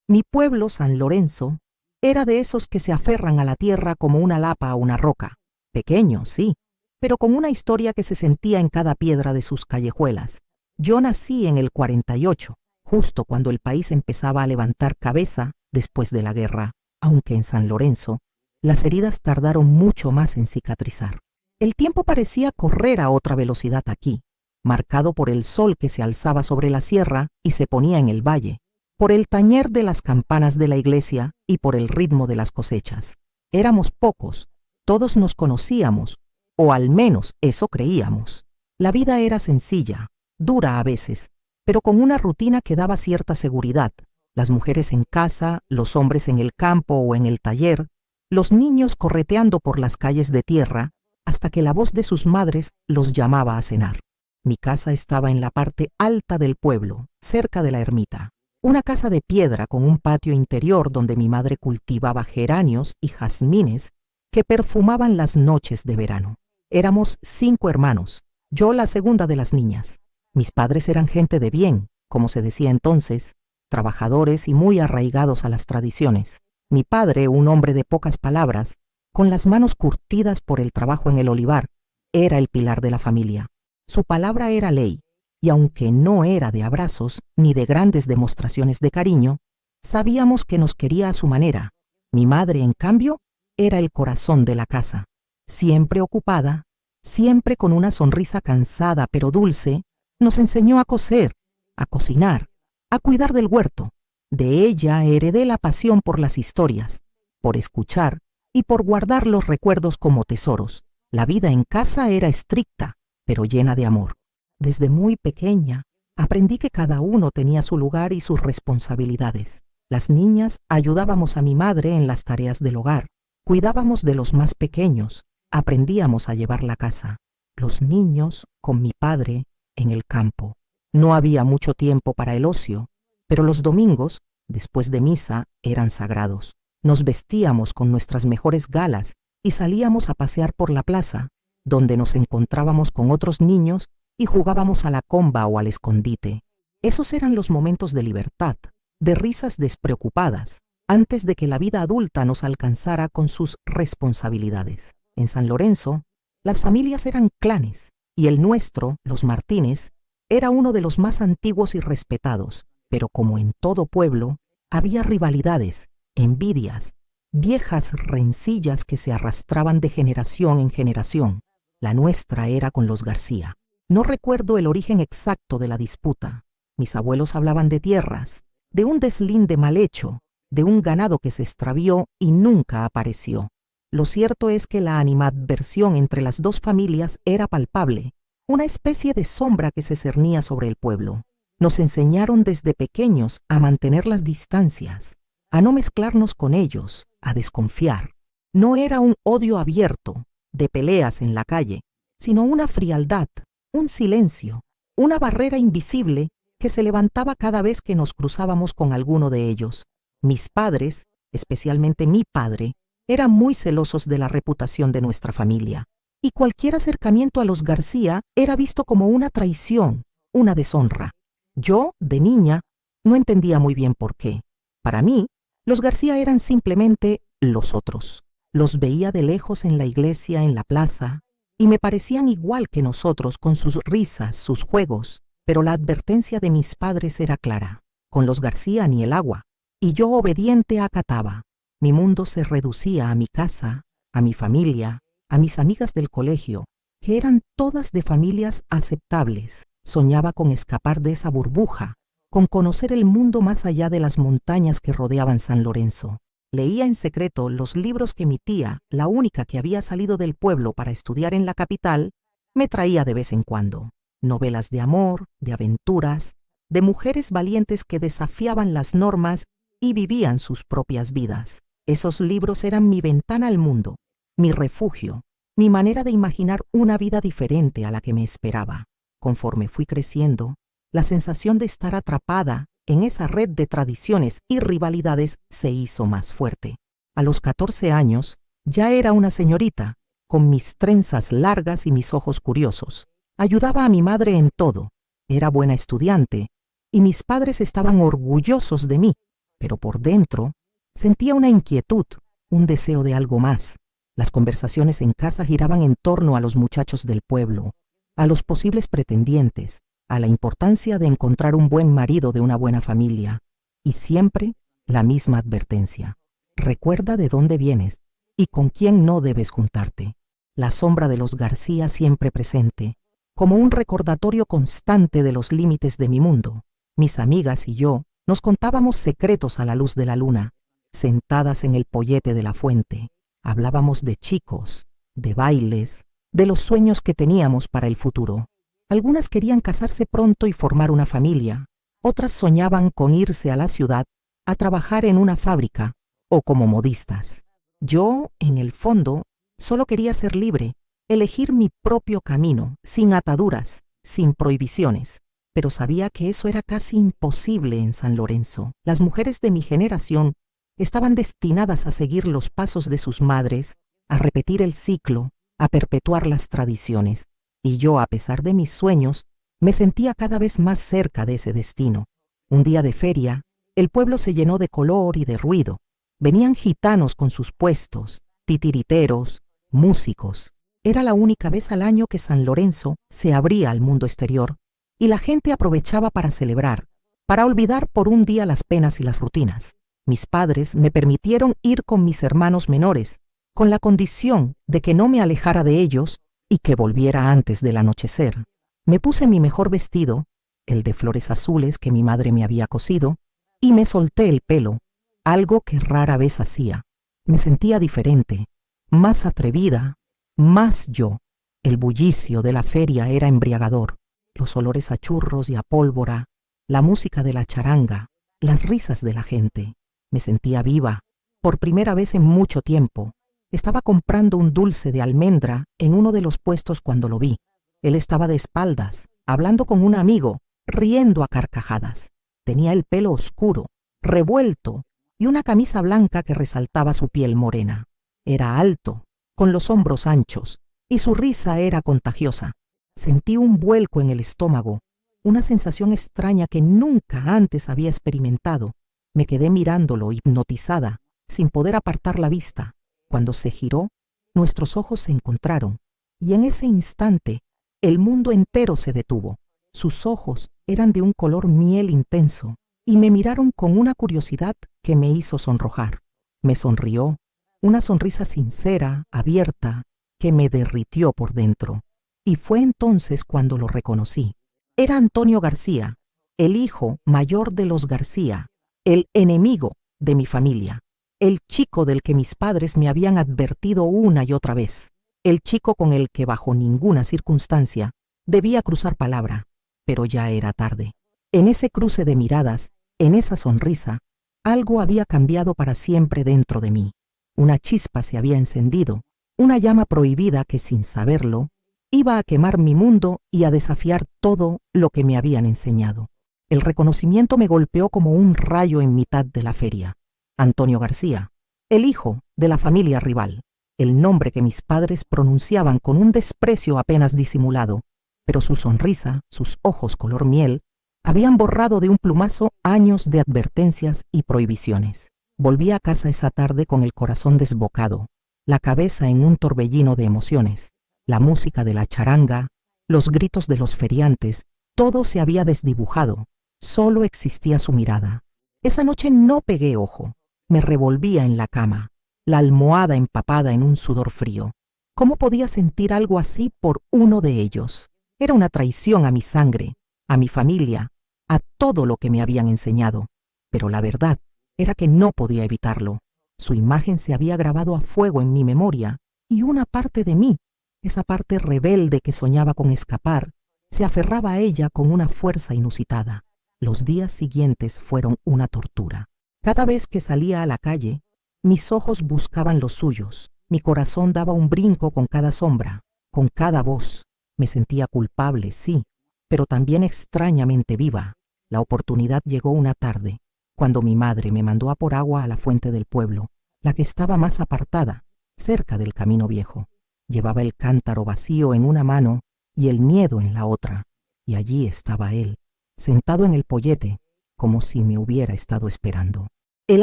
Mi pueblo, San Lorenzo, era de esos que se aferran a la tierra como una lapa a una roca. Pequeño, sí, pero con una historia que se sentía en cada piedra de sus callejuelas. Yo nací en el 48, justo cuando el país empezaba a levantar cabeza después de la guerra, aunque en San Lorenzo las heridas tardaron mucho más en cicatrizar. El tiempo parecía correr a otra velocidad aquí, marcado por el sol que se alzaba sobre la sierra y se ponía en el valle, por el tañer de las campanas de la iglesia y por el ritmo de las cosechas. Éramos pocos, todos nos conocíamos, o al menos eso creíamos. La vida era sencilla, dura a veces, pero con una rutina que daba cierta seguridad. Las mujeres en casa, los hombres en el campo o en el taller, los niños correteando por las calles de tierra, hasta que la voz de sus madres los llamaba a cenar. Mi casa estaba en la parte alta del pueblo, cerca de la ermita. Una casa de piedra con un patio interior donde mi madre cultivaba geranios y jazmines que perfumaban las noches de verano. Éramos 5 hermanos, yo la segunda de las niñas. Mis padres eran gente de bien, como se decía entonces, trabajadores y muy arraigados a las tradiciones. Mi padre, un hombre de pocas palabras, con las manos curtidas por el trabajo en el olivar, era el pilar de la familia. Su palabra era ley, y aunque no era de abrazos ni de grandes demostraciones de cariño, sabíamos que nos quería a su manera. Mi madre, en cambio, era el corazón de la casa, siempre ocupada, siempre con una sonrisa cansada pero dulce. Nos enseñó a coser, a cocinar, a cuidar del huerto. De ella heredé la pasión por las historias, por escuchar y por guardar los recuerdos como tesoros. La vida en casa era estricta, pero llena de amor. Desde muy pequeña aprendí que cada uno tenía su lugar y sus responsabilidades. Las niñas ayudábamos a mi madre en las tareas del hogar, cuidábamos de los más pequeños, aprendíamos a llevar la casa. Los niños, con mi padre, en el campo. No había mucho tiempo para el ocio, pero los domingos, después de misa, eran sagrados. Nos vestíamos con nuestras mejores galas y salíamos a pasear por la plaza, donde nos encontrábamos con otros niños y jugábamos a la comba o al escondite. Esos eran los momentos de libertad, de risas despreocupadas, antes de que la vida adulta nos alcanzara con sus responsabilidades. En San Lorenzo, las familias eran clanes, y el nuestro, los Martínez, era uno de los más antiguos y respetados, pero como en todo pueblo, había rivalidades, envidias, viejas rencillas que se arrastraban de generación en generación. La nuestra era con los García. No recuerdo el origen exacto de la disputa. Mis abuelos hablaban de tierras, de un deslinde mal hecho, de un ganado que se extravió y nunca apareció. Lo cierto es que la animadversión entre las dos familias era palpable, una especie de sombra que se cernía sobre el pueblo. Nos enseñaron desde pequeños a mantener las distancias, a no mezclarnos con ellos, a desconfiar. No era un odio abierto, de peleas en la calle, sino una frialdad, un silencio, una barrera invisible que se levantaba cada vez que nos cruzábamos con alguno de ellos. Mis padres, especialmente mi padre, eran muy celosos de la reputación de nuestra familia, y cualquier acercamiento a los García era visto como una traición, una deshonra. Yo, de niña, no entendía muy bien por qué. Para mí, los García eran simplemente los otros. Los veía de lejos en la iglesia, en la plaza, y me parecían igual que nosotros con sus risas, sus juegos, pero la advertencia de mis padres era clara. Con los García ni el agua, y yo obediente acataba. Mi mundo se reducía a mi casa, a mi familia, a mis amigas del colegio, que eran todas de familias aceptables. Soñaba con escapar de esa burbuja, con conocer el mundo más allá de las montañas que rodeaban San Lorenzo. Leía en secreto los libros que mi tía, la única que había salido del pueblo para estudiar en la capital, me traía de vez en cuando. Novelas de amor, de aventuras, de mujeres valientes que desafiaban las normas y vivían sus propias vidas. Esos libros eran mi ventana al mundo, mi refugio, mi manera de imaginar una vida diferente a la que me esperaba. Conforme fui creciendo, la sensación de estar atrapada en esa red de tradiciones y rivalidades se hizo más fuerte. A los 14 años, ya era una señorita, con mis trenzas largas y mis ojos curiosos. Ayudaba a mi madre en todo, Era buena estudiante y mis padres estaban orgullosos de mí, pero por dentro sentía una inquietud, un deseo de algo más. Las conversaciones en casa giraban en torno a los muchachos del pueblo, a los posibles pretendientes, a la importancia de encontrar un buen marido de una buena familia, y siempre la misma advertencia. Recuerda de dónde vienes y con quién no debes juntarte. La sombra de los García siempre presente, como un recordatorio constante de los límites de mi mundo. Mis amigas y yo nos contábamos secretos a la luz de la luna, sentadas en el pollete de la fuente. Hablábamos de chicos, de bailes, de los sueños que teníamos para el futuro. Algunas querían casarse pronto y formar una familia, otras soñaban con irse a la ciudad a trabajar en una fábrica o como modistas. Yo, en el fondo, solo quería ser libre, elegir mi propio camino, sin ataduras, sin prohibiciones. Pero sabía que eso era casi imposible en San Lorenzo. Las mujeres de mi generación estaban destinadas a seguir los pasos de sus madres, a repetir el ciclo, a perpetuar las tradiciones. Y yo, a pesar de mis sueños, me sentía cada vez más cerca de ese destino. Un día de feria, el pueblo se llenó de color y de ruido. Venían gitanos con sus puestos, titiriteros, músicos. Era la única vez al año que San Lorenzo se abría al mundo exterior, y la gente aprovechaba para celebrar, para olvidar por un día las penas y las rutinas. Mis padres me permitieron ir con mis hermanos menores, con la condición de que no me alejara de ellos y que volviera antes del anochecer. Me puse mi mejor vestido, el de flores azules que mi madre me había cosido, y me solté el pelo, algo que rara vez hacía. Me sentía diferente, más atrevida, más yo. El bullicio de la feria era embriagador. Los olores a churros y a pólvora, la música de la charanga, las risas de la gente. Me sentía viva, por primera vez en mucho tiempo. Estaba comprando un dulce de almendra en uno de los puestos cuando lo vi. Él estaba de espaldas, hablando con un amigo, riendo a carcajadas. Tenía el pelo oscuro, revuelto, y una camisa blanca que resaltaba su piel morena. Era alto, con los hombros anchos, y su risa era contagiosa. Sentí un vuelco en el estómago, una sensación extraña que nunca antes había experimentado. Me quedé mirándolo, hipnotizada, sin poder apartar la vista. Cuando se giró, nuestros ojos se encontraron, y en ese instante, el mundo entero se detuvo. Sus ojos eran de un color miel intenso, y me miraron con una curiosidad que me hizo sonrojar. Me sonrió, una sonrisa sincera, abierta, que me derritió por dentro. Y fue entonces cuando lo reconocí. Era Antonio García, el hijo mayor de los García, el enemigo de mi familia, el chico del que mis padres me habían advertido una y otra vez, el chico con el que bajo ninguna circunstancia debía cruzar palabra, pero ya era tarde. En ese cruce de miradas, en esa sonrisa, algo había cambiado para siempre dentro de mí. Una chispa se había encendido, una llama prohibida que, sin saberlo, iba a quemar mi mundo y a desafiar todo lo que me habían enseñado. El reconocimiento me golpeó como un rayo en mitad de la feria. Antonio García, el hijo de la familia rival, el nombre que mis padres pronunciaban con un desprecio apenas disimulado, pero su sonrisa, sus ojos color miel, habían borrado de un plumazo años de advertencias y prohibiciones. Volví a casa esa tarde con el corazón desbocado, la cabeza en un torbellino de emociones. La música de la charanga, los gritos de los feriantes, todo se había desdibujado, solo existía su mirada. Esa noche no pegué ojo, me revolvía en la cama, la almohada empapada en un sudor frío. ¿Cómo podía sentir algo así por uno de ellos? Era una traición a mi sangre, a mi familia, a todo lo que me habían enseñado. Pero la verdad era que no podía evitarlo. Su imagen se había grabado a fuego en mi memoria, y una parte de mí, esa parte rebelde que soñaba con escapar, se aferraba a ella con una fuerza inusitada. Los días siguientes fueron una tortura. Cada vez que salía a la calle, mis ojos buscaban los suyos. Mi corazón daba un brinco con cada sombra, con cada voz. Me sentía culpable, sí, pero también extrañamente viva. La oportunidad llegó una tarde, cuando mi madre me mandó a por agua a la fuente del pueblo, la que estaba más apartada, cerca del camino viejo. Llevaba el cántaro vacío en una mano y el miedo en la otra, y allí estaba él, sentado en el pollete, como si me hubiera estado esperando. El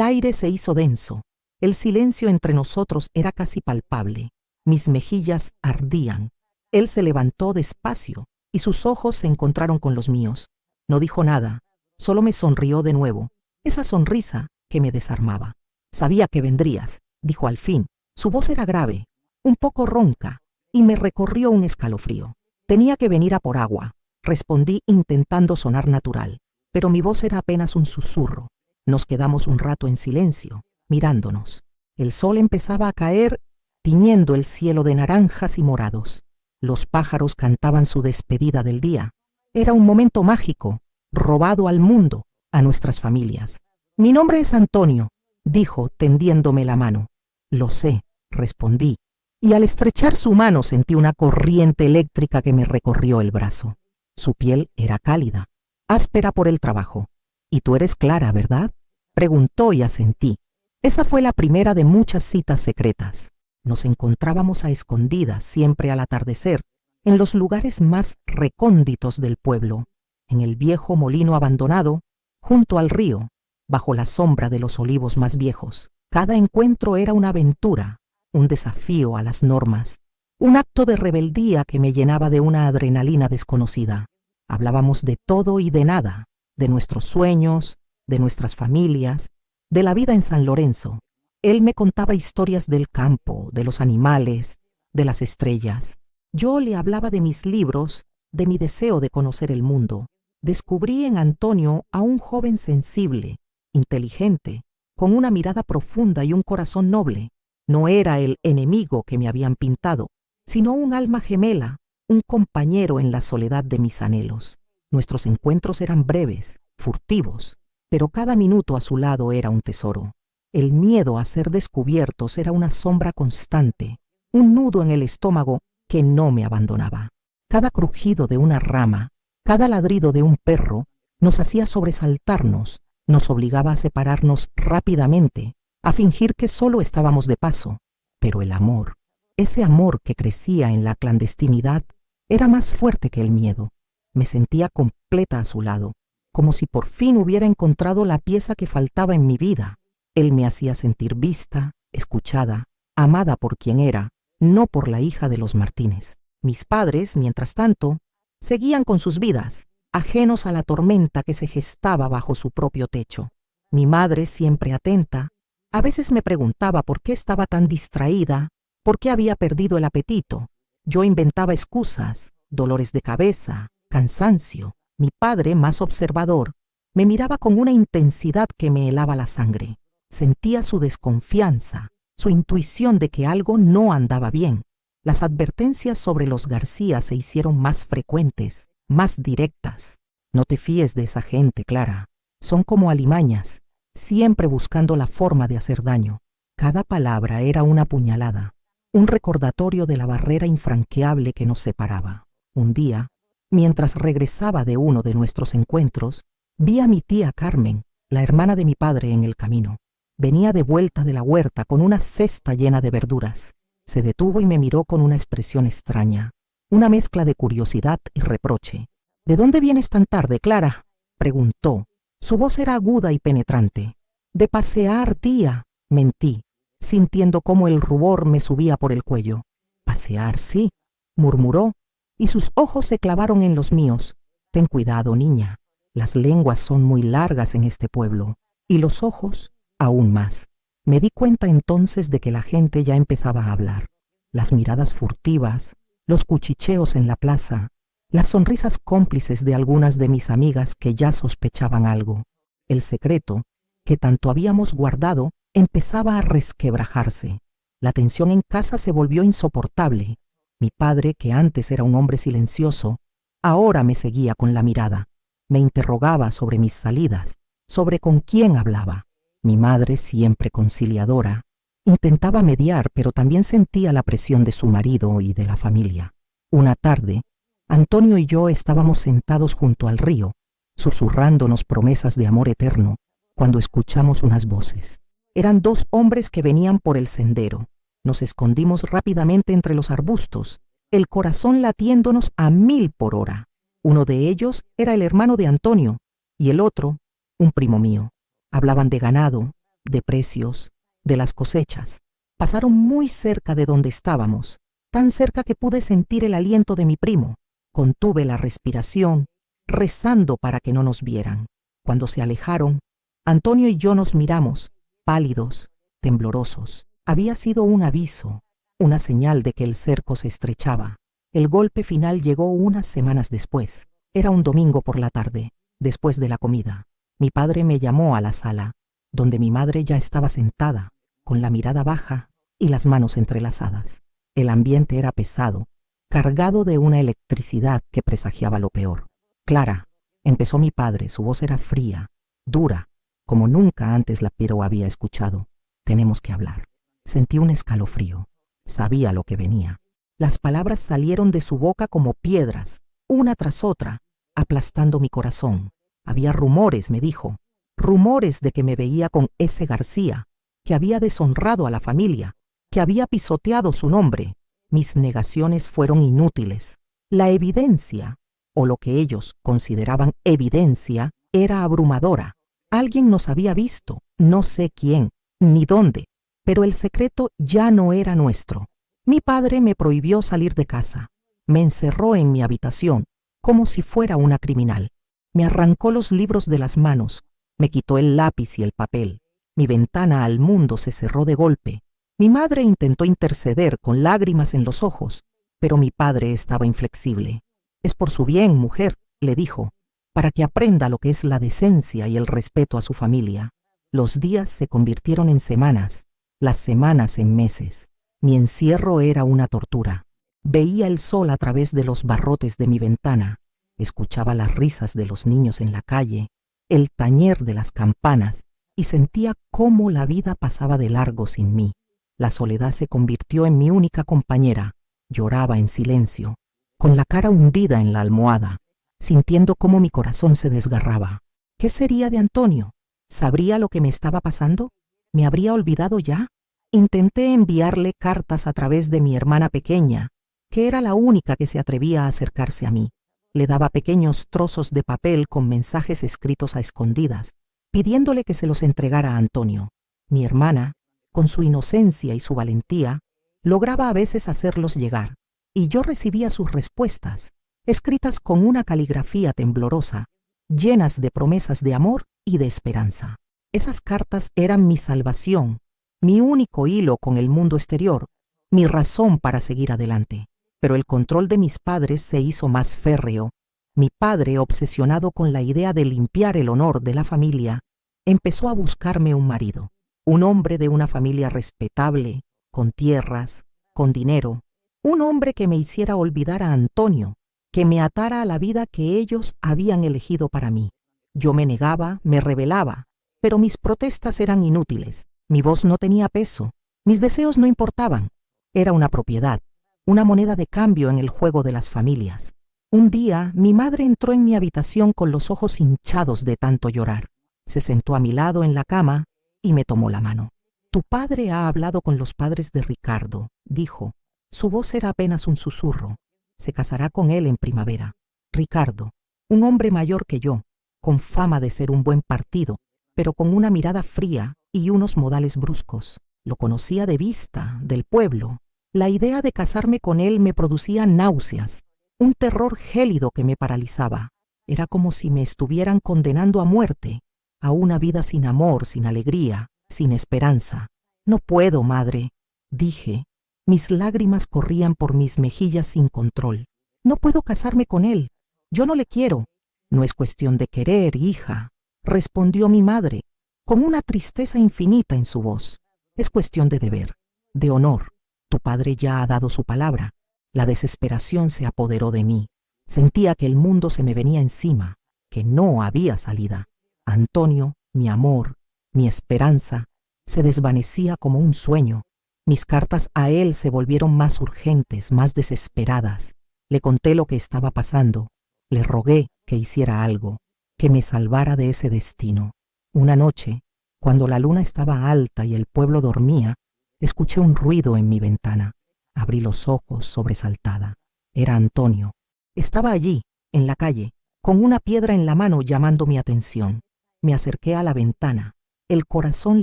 aire se hizo denso, el silencio entre nosotros era casi palpable, mis mejillas ardían. Él se levantó despacio y sus ojos se encontraron con los míos. No dijo nada, solo me sonrió de nuevo, esa sonrisa que me desarmaba. Sabía que vendrías, dijo al fin. Su voz era grave, un poco ronca, y me recorrió un escalofrío. Tenía que venir a por agua, respondí intentando sonar natural, pero mi voz era apenas un susurro. Nos quedamos un rato en silencio, mirándonos. El sol empezaba a caer, tiñendo el cielo de naranjas y morados. Los pájaros cantaban su despedida del día. Era un momento mágico, robado al mundo, a nuestras familias. Mi nombre es Antonio, dijo tendiéndome la mano. Lo sé, respondí, y al estrechar su mano sentí una corriente eléctrica que me recorrió el brazo. Su piel era cálida, áspera por el trabajo. «¿Y tú eres Clara, verdad?», preguntó y asentí. Esa fue la primera de muchas citas secretas. Nos encontrábamos a escondidas siempre al atardecer, en los lugares más recónditos del pueblo, en el viejo molino abandonado, junto al río, bajo la sombra de los olivos más viejos. Cada encuentro era una aventura, un desafío a las normas, un acto de rebeldía que me llenaba de una adrenalina desconocida. Hablábamos de todo y de nada, de nuestros sueños, de nuestras familias, de la vida en San Lorenzo. Él me contaba historias del campo, de los animales, de las estrellas. Yo le hablaba de mis libros, de mi deseo de conocer el mundo. Descubrí en Antonio a un joven sensible, inteligente, con una mirada profunda y un corazón noble. No era el enemigo que me habían pintado, sino un alma gemela, un compañero en la soledad de mis anhelos. Nuestros encuentros eran breves, furtivos, pero cada minuto a su lado era un tesoro. El miedo a ser descubiertos era una sombra constante, un nudo en el estómago que no me abandonaba. Cada crujido de una rama, cada ladrido de un perro, nos hacía sobresaltarnos, nos obligaba a separarnos rápidamente, a fingir que solo estábamos de paso. Pero el amor, ese amor que crecía en la clandestinidad, era más fuerte que el miedo. Me sentía completa a su lado, como si por fin hubiera encontrado la pieza que faltaba en mi vida. Él me hacía sentir vista, escuchada, amada por quien era, no por la hija de los Martínez. Mis padres, mientras tanto, seguían con sus vidas, ajenos a la tormenta que se gestaba bajo su propio techo. Mi madre, siempre atenta, a veces me preguntaba por qué estaba tan distraída, por qué había perdido el apetito. Yo inventaba excusas, dolores de cabeza, cansancio. Mi padre, más observador, me miraba con una intensidad que me helaba la sangre. Sentía su desconfianza, su intuición de que algo no andaba bien. Las advertencias sobre los García se hicieron más frecuentes, más directas. No te fíes de esa gente, Clara. Son como alimañas, siempre buscando la forma de hacer daño. Cada palabra era una puñalada, un recordatorio de la barrera infranqueable que nos separaba. Un día, mientras regresaba de uno de nuestros encuentros, vi a mi tía Carmen, la hermana de mi padre, en el camino. Venía de vuelta de la huerta con una cesta llena de verduras. Se detuvo y me miró con una expresión extraña, una mezcla de curiosidad y reproche. «¿De dónde vienes tan tarde, Clara?», preguntó. Su voz era aguda y penetrante. «De pasear, tía», mentí, sintiendo cómo el rubor me subía por el cuello. «Pasear, sí», murmuró, y sus ojos se clavaron en los míos. «Ten cuidado, niña. Las lenguas son muy largas en este pueblo, y los ojos aún más». Me di cuenta entonces de que la gente ya empezaba a hablar. Las miradas furtivas, los cuchicheos en la plaza, las sonrisas cómplices de algunas de mis amigas que ya sospechaban algo. El secreto, que tanto habíamos guardado, empezaba a resquebrajarse. La tensión en casa se volvió insoportable. Mi padre, que antes era un hombre silencioso, ahora me seguía con la mirada. Me interrogaba sobre mis salidas, sobre con quién hablaba. Mi madre, siempre conciliadora, intentaba mediar, pero también sentía la presión de su marido y de la familia. Una tarde, Antonio y yo estábamos sentados junto al río, susurrándonos promesas de amor eterno, cuando escuchamos unas voces. Eran dos hombres que venían por el sendero. Nos escondimos rápidamente entre los arbustos, el corazón latiéndonos a 1000 por hora. Uno de ellos era el hermano de Antonio y el otro, un primo mío. Hablaban de ganado, de precios, de las cosechas. Pasaron muy cerca de donde estábamos, tan cerca que pude sentir el aliento de mi primo. Contuve la respiración, rezando para que no nos vieran. Cuando se alejaron, Antonio y yo nos miramos, pálidos, temblorosos. Había sido un aviso, una señal de que el cerco se estrechaba. El golpe final llegó unas semanas después. Era un domingo por la tarde, después de la comida. Mi padre me llamó a la sala, donde mi madre ya estaba sentada, con la mirada baja y las manos entrelazadas. El ambiente era pesado, cargado de una electricidad que presagiaba lo peor. Clara, empezó mi padre, su voz era fría, dura, como nunca antes la Piero había escuchado. Tenemos que hablar. Sentí un escalofrío. Sabía lo que venía. Las palabras salieron de su boca como piedras, una tras otra, aplastando mi corazón. Había rumores, me dijo, rumores de que me veía con ese García, que había deshonrado a la familia, que había pisoteado su nombre. Mis negaciones fueron inútiles. La evidencia, o lo que ellos consideraban evidencia, era abrumadora. Alguien nos había visto, no sé quién, ni dónde, pero el secreto ya no era nuestro. Mi padre me prohibió salir de casa. Me encerró en mi habitación, como si fuera una criminal. Me arrancó los libros de las manos, me quitó el lápiz y el papel. Mi ventana al mundo se cerró de golpe. Mi madre intentó interceder con lágrimas en los ojos, pero mi padre estaba inflexible. Es por su bien, mujer, le dijo, para que aprenda lo que es la decencia y el respeto a su familia. Los días se convirtieron en semanas, las semanas en meses. Mi encierro era una tortura. Veía el sol a través de los barrotes de mi ventana, escuchaba las risas de los niños en la calle, el tañer de las campanas, y sentía cómo la vida pasaba de largo sin mí. La soledad se convirtió en mi única compañera. Lloraba en silencio, con la cara hundida en la almohada, sintiendo cómo mi corazón se desgarraba. ¿Qué sería de Antonio? ¿Sabría lo que me estaba pasando? ¿Me habría olvidado ya? Intenté enviarle cartas a través de mi hermana pequeña, que era la única que se atrevía a acercarse a mí. Le daba pequeños trozos de papel con mensajes escritos a escondidas, pidiéndole que se los entregara a Antonio. Mi hermana, con su inocencia y su valentía, lograba a veces hacerlos llegar, y yo recibía sus respuestas, escritas con una caligrafía temblorosa, llenas de promesas de amor y de esperanza. Esas cartas eran mi salvación, mi único hilo con el mundo exterior, mi razón para seguir adelante. Pero el control de mis padres se hizo más férreo. Mi padre, obsesionado con la idea de limpiar el honor de la familia, empezó a buscarme un marido, un hombre de una familia respetable, con tierras, con dinero, un hombre que me hiciera olvidar a Antonio, que me atara a la vida que ellos habían elegido para mí. Yo me negaba, me rebelaba, pero mis protestas eran inútiles. Mi voz no tenía peso, mis deseos no importaban. Era una propiedad, una moneda de cambio en el juego de las familias. Un día, mi madre entró en mi habitación con los ojos hinchados de tanto llorar. Se sentó a mi lado en la cama y me tomó la mano. Tu padre ha hablado con los padres de Ricardo, dijo. Su voz era apenas un susurro. Se casará con él en primavera. Ricardo, un hombre mayor que yo, con fama de ser un buen partido, pero con una mirada fría y unos modales bruscos. Lo conocía de vista, del pueblo. La idea de casarme con él me producía náuseas, un terror gélido que me paralizaba. Era como si me estuvieran condenando a muerte, a una vida sin amor, sin alegría, sin esperanza. No puedo, madre, dije. Mis lágrimas corrían por mis mejillas sin control. No puedo casarme con él. Yo no le quiero. No es cuestión de querer, hija, respondió mi madre, con una tristeza infinita en su voz. Es cuestión de deber, de honor. Tu padre ya ha dado su palabra. La desesperación se apoderó de mí. Sentía que el mundo se me venía encima, que no había salida. Antonio, mi amor, mi esperanza, se desvanecía como un sueño. Mis cartas a él se volvieron más urgentes, más desesperadas. Le conté lo que estaba pasando. Le rogué que hiciera algo, que me salvara de ese destino. Una noche, cuando la luna estaba alta y el pueblo dormía, escuché un ruido en mi ventana. Abrí los ojos sobresaltada. Era Antonio. Estaba allí, en la calle, con una piedra en la mano llamando mi atención. Me acerqué a la ventana, el corazón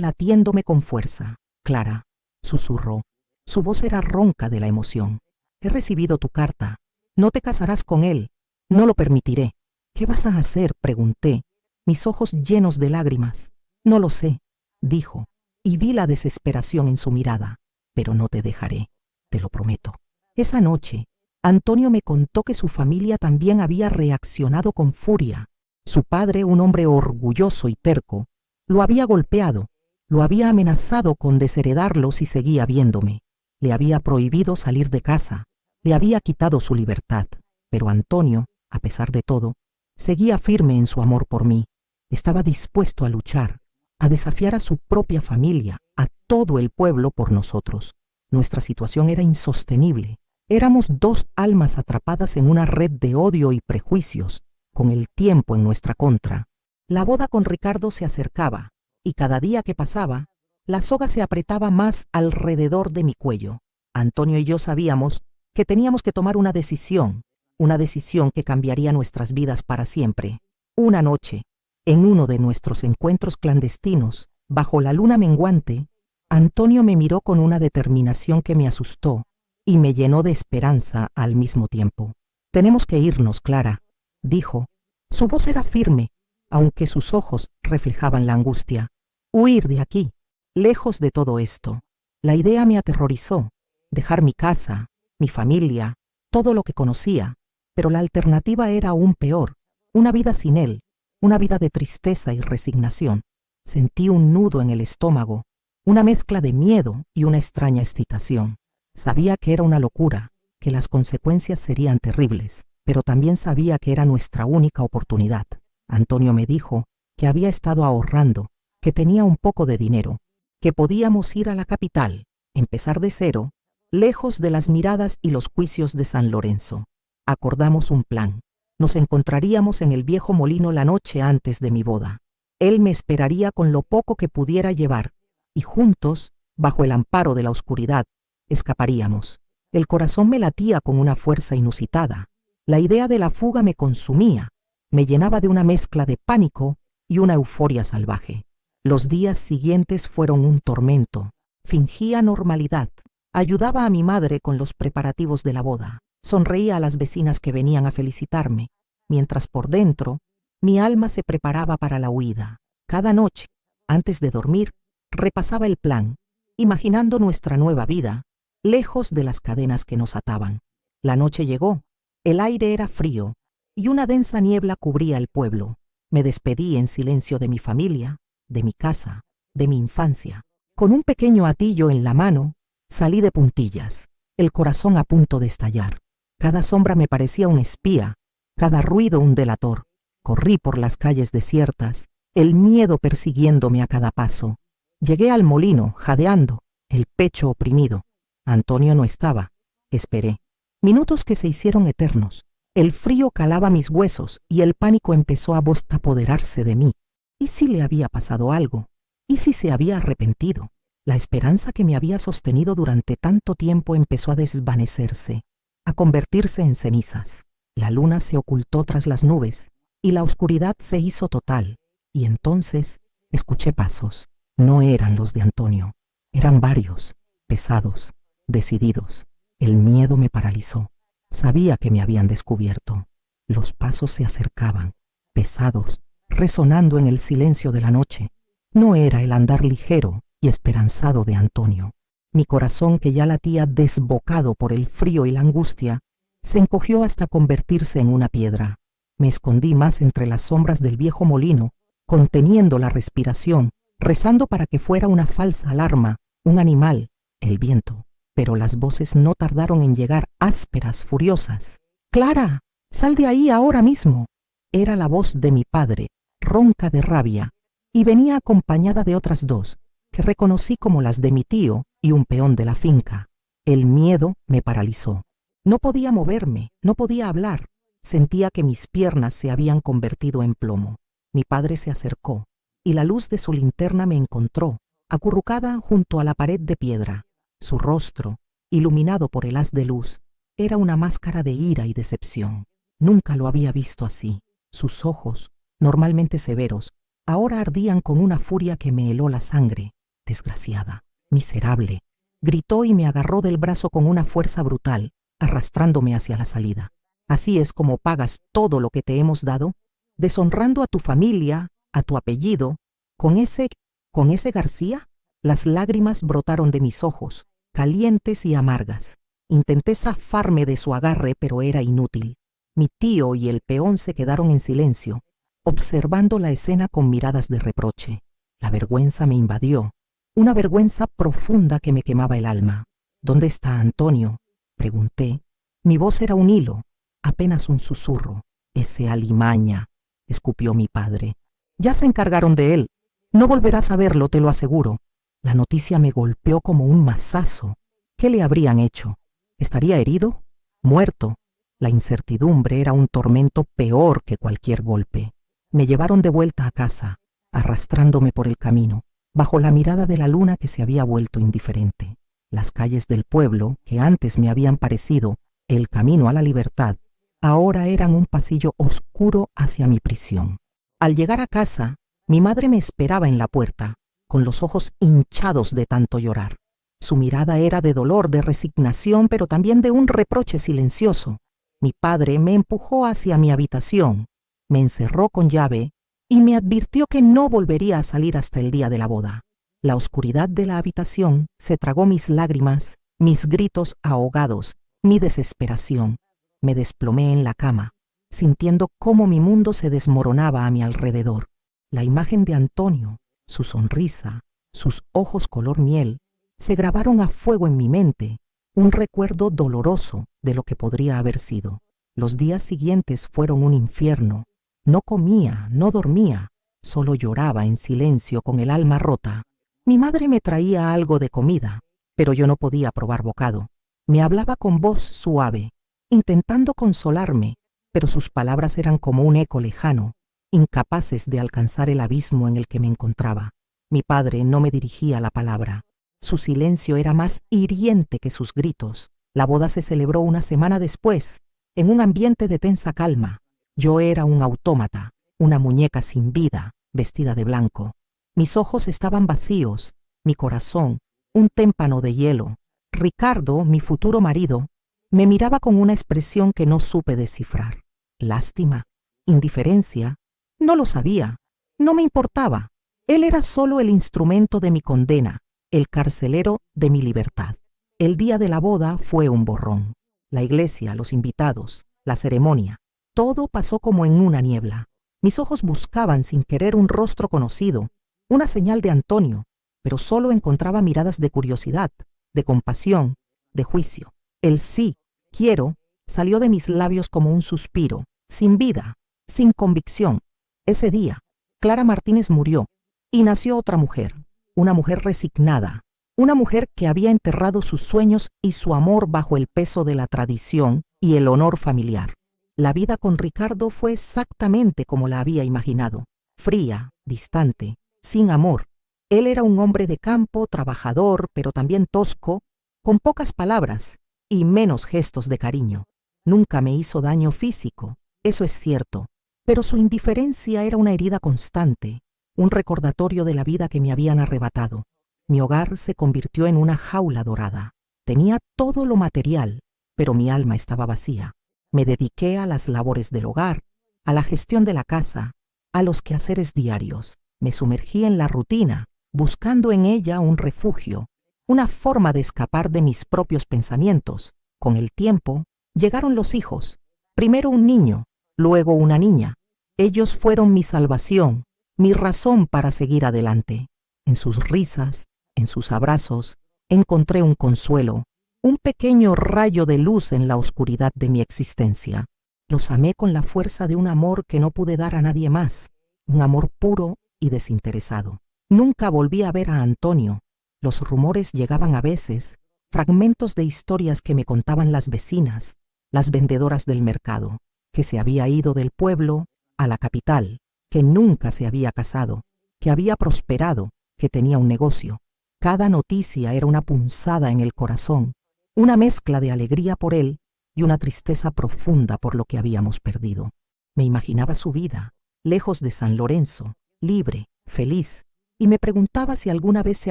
latiéndome con fuerza. Clara, susurró. Su voz era ronca de la emoción. He recibido tu carta. No te casarás con él. No lo permitiré. ¿Qué vas a hacer?, pregunté, mis ojos llenos de lágrimas. No lo sé, dijo, y vi la desesperación en su mirada. Pero no te dejaré, te lo prometo. Esa noche, Antonio me contó que su familia también había reaccionado con furia. Su padre, un hombre orgulloso y terco, lo había golpeado, lo había amenazado con desheredarlo si seguía viéndome. Le había prohibido salir de casa, le había quitado su libertad. Pero Antonio, a pesar de todo, seguía firme en su amor por mí. Estaba dispuesto a luchar, a desafiar a su propia familia, a todo el pueblo por nosotros. Nuestra situación era insostenible. Éramos dos almas atrapadas en una red de odio y prejuicios, con el tiempo en nuestra contra. La boda con Ricardo se acercaba, y cada día que pasaba, la soga se apretaba más alrededor de mi cuello. Antonio y yo sabíamos que teníamos que tomar una decisión que cambiaría nuestras vidas para siempre. Una noche, en uno de nuestros encuentros clandestinos, bajo la luna menguante, Antonio me miró con una determinación que me asustó y me llenó de esperanza al mismo tiempo. Tenemos que irnos, Clara, dijo. Su voz era firme, aunque sus ojos reflejaban la angustia. Huir de aquí, lejos de todo esto. La idea me aterrorizó. Dejar mi casa, mi familia, todo lo que conocía. Pero la alternativa era aún peor. Una vida sin él, una vida de tristeza y resignación. Sentí un nudo en el estómago, una mezcla de miedo y una extraña excitación. Sabía que era una locura, que las consecuencias serían terribles, pero también sabía que era nuestra única oportunidad. Antonio me dijo que había estado ahorrando, que tenía un poco de dinero, que podíamos ir a la capital, empezar de cero, lejos de las miradas y los juicios de San Lorenzo. Acordamos un plan. Nos encontraríamos en el viejo molino la noche antes de mi boda. Él me esperaría con lo poco que pudiera llevar, y juntos, bajo el amparo de la oscuridad, escaparíamos. El corazón me latía con una fuerza inusitada. La idea de la fuga me consumía, me llenaba de una mezcla de pánico y una euforia salvaje. Los días siguientes fueron un tormento. Fingía normalidad, ayudaba a mi madre con los preparativos de la boda, sonreía a las vecinas que venían a felicitarme, mientras por dentro mi alma se preparaba para la huida. Cada noche, antes de dormir, repasaba el plan, imaginando nuestra nueva vida, lejos de las cadenas que nos ataban. La noche llegó, el aire era frío y una densa niebla cubría el pueblo. Me despedí en silencio de mi familia, de mi casa, de mi infancia. Con un pequeño hatillo en la mano, salí de puntillas, el corazón a punto de estallar. Cada sombra me parecía un espía, cada ruido un delator. Corrí por las calles desiertas, el miedo persiguiéndome a cada paso. Llegué al molino, jadeando, el pecho oprimido. Antonio no estaba. Esperé. Minutos que se hicieron eternos. El frío calaba mis huesos y el pánico empezó a apoderarse de mí. ¿Y si le había pasado algo? ¿Y si se había arrepentido? La esperanza que me había sostenido durante tanto tiempo empezó a desvanecerse, a convertirse en cenizas. La luna se ocultó tras las nubes y la oscuridad se hizo total. Y entonces escuché pasos. No eran los de Antonio, eran varios, pesados, decididos. El miedo me paralizó. Sabía que me habían descubierto. Los pasos se acercaban, pesados, resonando en el silencio de la noche. No era el andar ligero y esperanzado de Antonio. Mi corazón, que ya latía desbocado por el frío y la angustia, se encogió hasta convertirse en una piedra. Me escondí más entre las sombras del viejo molino, conteniendo la respiración, rezando para que fuera una falsa alarma, un animal, el viento. Pero las voces no tardaron en llegar, ásperas, furiosas. «Clara, sal de ahí ahora mismo». Era la voz de mi padre, ronca de rabia, y venía acompañada de otras dos, que reconocí como las de mi tío y un peón de la finca. El miedo me paralizó. No podía moverme, no podía hablar. Sentía que mis piernas se habían convertido en plomo. Mi padre se acercó, y la luz de su linterna me encontró, acurrucada junto a la pared de piedra. Su rostro, iluminado por el haz de luz, era una máscara de ira y decepción. Nunca lo había visto así. Sus ojos, normalmente severos, ahora ardían con una furia que me heló la sangre. Desgraciada, miserable, gritó y me agarró del brazo con una fuerza brutal, arrastrándome hacia la salida. ¿Así es como pagas todo lo que te hemos dado? ¿Deshonrando a tu familia, a tu apellido, con ese García? Las lágrimas brotaron de mis ojos, calientes y amargas. Intenté zafarme de su agarre, pero era inútil. Mi tío y el peón se quedaron en silencio, observando la escena con miradas de reproche. La vergüenza me invadió, una vergüenza profunda que me quemaba el alma. ¿Dónde está Antonio?, pregunté. Mi voz era un hilo, apenas un susurro. Ese alimaña, escupió mi padre. Ya se encargaron de él. No volverás a verlo, te lo aseguro. La noticia me golpeó como un mazazo. ¿Qué le habrían hecho? ¿Estaría herido? ¿Muerto? La incertidumbre era un tormento peor que cualquier golpe. Me llevaron de vuelta a casa, arrastrándome por el camino, bajo la mirada de la luna que se había vuelto indiferente. Las calles del pueblo, que antes me habían parecido el camino a la libertad, ahora eran un pasillo oscuro hacia mi prisión. Al llegar a casa, mi madre me esperaba en la puerta, con los ojos hinchados de tanto llorar. Su mirada era de dolor, de resignación, pero también de un reproche silencioso. Mi padre me empujó hacia mi habitación, me encerró con llave y me advirtió que no volvería a salir hasta el día de la boda. La oscuridad de la habitación se tragó mis lágrimas, mis gritos ahogados, mi desesperación. Me desplomé en la cama, sintiendo cómo mi mundo se desmoronaba a mi alrededor. La imagen de Antonio, su sonrisa, sus ojos color miel, se grabaron a fuego en mi mente, un recuerdo doloroso de lo que podría haber sido. Los días siguientes fueron un infierno. No comía, no dormía, solo lloraba en silencio con el alma rota. Mi madre me traía algo de comida, pero yo no podía probar bocado. Me hablaba con voz suave, intentando consolarme, pero sus palabras eran como un eco lejano, incapaces de alcanzar el abismo en el que me encontraba. Mi padre no me dirigía la palabra. Su silencio era más hiriente que sus gritos. La boda se celebró una semana después, en un ambiente de tensa calma. Yo era un autómata, una muñeca sin vida, vestida de blanco. Mis ojos estaban vacíos, mi corazón, un témpano de hielo. Ricardo, mi futuro marido, me miraba con una expresión que no supe descifrar. Lástima, indiferencia, no lo sabía, no me importaba. Él era solo el instrumento de mi condena, el carcelero de mi libertad. El día de la boda fue un borrón. La iglesia, los invitados, la ceremonia, todo pasó como en una niebla. Mis ojos buscaban sin querer un rostro conocido, una señal de Antonio, pero solo encontraba miradas de curiosidad, de compasión, de juicio. El sí, quiero, salió de mis labios como un suspiro, sin vida, sin convicción. Ese día, Clara Martínez murió y nació otra mujer, una mujer resignada, una mujer que había enterrado sus sueños y su amor bajo el peso de la tradición y el honor familiar. La vida con Ricardo fue exactamente como la había imaginado, fría, distante, sin amor. Él era un hombre de campo, trabajador, pero también tosco, con pocas palabras y menos gestos de cariño. Nunca me hizo daño físico, eso es cierto, pero su indiferencia era una herida constante, un recordatorio de la vida que me habían arrebatado. Mi hogar se convirtió en una jaula dorada. Tenía todo lo material, pero mi alma estaba vacía. Me dediqué a las labores del hogar, a la gestión de la casa, a los quehaceres diarios. Me sumergí en la rutina, buscando en ella un refugio, una forma de escapar de mis propios pensamientos. Con el tiempo, llegaron los hijos. Primero un niño, luego una niña. Ellos fueron mi salvación, mi razón para seguir adelante. En sus risas, en sus abrazos, encontré un consuelo, un pequeño rayo de luz en la oscuridad de mi existencia. Los amé con la fuerza de un amor que no pude dar a nadie más, un amor puro y desinteresado. Nunca volví a ver a Antonio. Los rumores llegaban a veces, fragmentos de historias que me contaban las vecinas, las vendedoras del mercado, que se había ido del pueblo a la capital, que nunca se había casado, que había prosperado, que tenía un negocio. Cada noticia era una punzada en el corazón, una mezcla de alegría por él y una tristeza profunda por lo que habíamos perdido. Me imaginaba su vida, lejos de San Lorenzo, libre, feliz, y me preguntaba si alguna vez se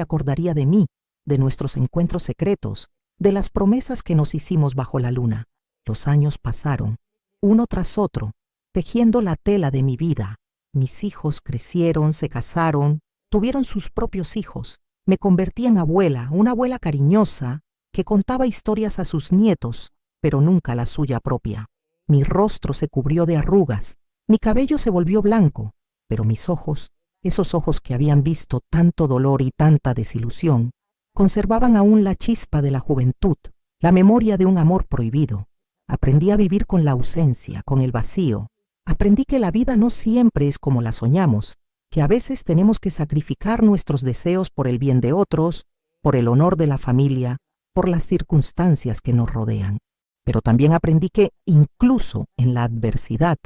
acordaría de mí, de nuestros encuentros secretos, de las promesas que nos hicimos bajo la luna. Los años pasaron, uno tras otro, tejiendo la tela de mi vida. Mis hijos crecieron, se casaron, tuvieron sus propios hijos. Me convertí en abuela, una abuela cariñosa, que contaba historias a sus nietos, pero nunca la suya propia. Mi rostro se cubrió de arrugas, mi cabello se volvió blanco, pero mis ojos, esos ojos que habían visto tanto dolor y tanta desilusión, conservaban aún la chispa de la juventud, la memoria de un amor prohibido. Aprendí a vivir con la ausencia, con el vacío. Aprendí que la vida no siempre es como la soñamos, que a veces tenemos que sacrificar nuestros deseos por el bien de otros, por el honor de la familia, por las circunstancias que nos rodean. Pero también aprendí que, incluso en la adversidad,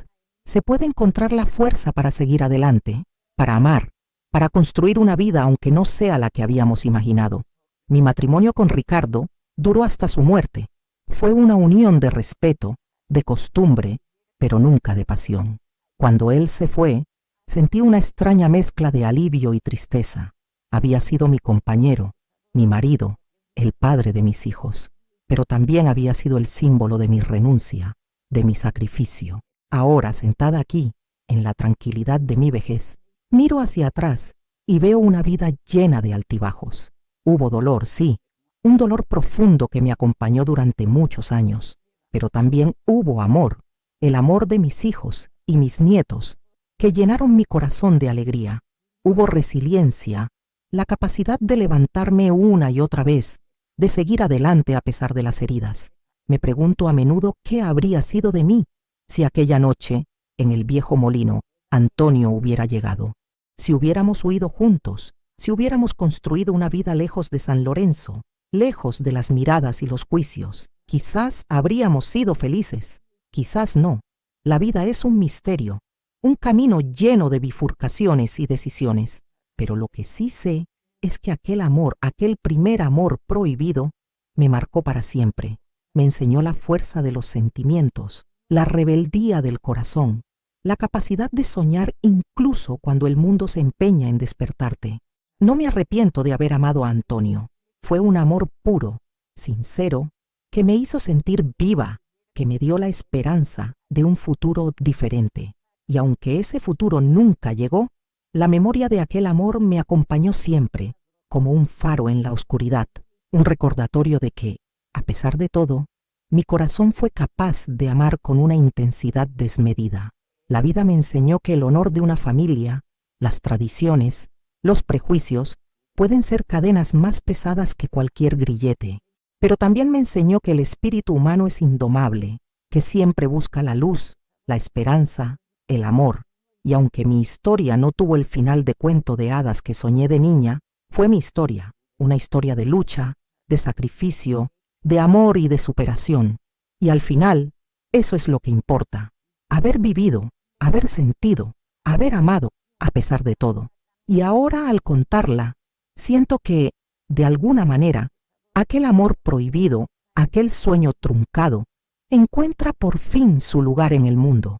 se puede encontrar la fuerza para seguir adelante, para amar, para construir una vida aunque no sea la que habíamos imaginado. Mi matrimonio con Ricardo duró hasta su muerte. Fue una unión de respeto, de costumbre, pero nunca de pasión. Cuando él se fue, sentí una extraña mezcla de alivio y tristeza. Había sido mi compañero, mi marido, el padre de mis hijos, pero también había sido el símbolo de mi renuncia, de mi sacrificio. Ahora, sentada aquí, en la tranquilidad de mi vejez, miro hacia atrás y veo una vida llena de altibajos. Hubo dolor, sí, un dolor profundo que me acompañó durante muchos años, pero también hubo amor, el amor de mis hijos y mis nietos, que llenaron mi corazón de alegría. Hubo resiliencia, la capacidad de levantarme una y otra vez, de seguir adelante a pesar de las heridas. Me pregunto a menudo qué habría sido de mí si aquella noche, en el viejo molino, Antonio hubiera llegado. Si hubiéramos huido juntos, si hubiéramos construido una vida lejos de San Lorenzo, lejos de las miradas y los juicios, quizás habríamos sido felices, quizás no. La vida es un misterio, un camino lleno de bifurcaciones y decisiones. Pero lo que sí sé es que aquel amor, aquel primer amor prohibido, me marcó para siempre. Me enseñó la fuerza de los sentimientos, la rebeldía del corazón, la capacidad de soñar incluso cuando el mundo se empeña en despertarte. No me arrepiento de haber amado a Antonio. Fue un amor puro, sincero, que me hizo sentir viva, que me dio la esperanza de un futuro diferente. Y aunque ese futuro nunca llegó, la memoria de aquel amor me acompañó siempre, como un faro en la oscuridad, un recordatorio de que, a pesar de todo, mi corazón fue capaz de amar con una intensidad desmedida. La vida me enseñó que el honor de una familia, las tradiciones, los prejuicios, pueden ser cadenas más pesadas que cualquier grillete. Pero también me enseñó que el espíritu humano es indomable, que siempre busca la luz, la esperanza, el amor. Y aunque mi historia no tuvo el final de cuento de hadas que soñé de niña, fue mi historia, una historia de lucha, de sacrificio, de amor y de superación. Y al final, eso es lo que importa, haber vivido, haber sentido, haber amado, a pesar de todo. Y ahora, al contarla, siento que, de alguna manera, aquel amor prohibido, aquel sueño truncado, encuentra por fin su lugar en el mundo.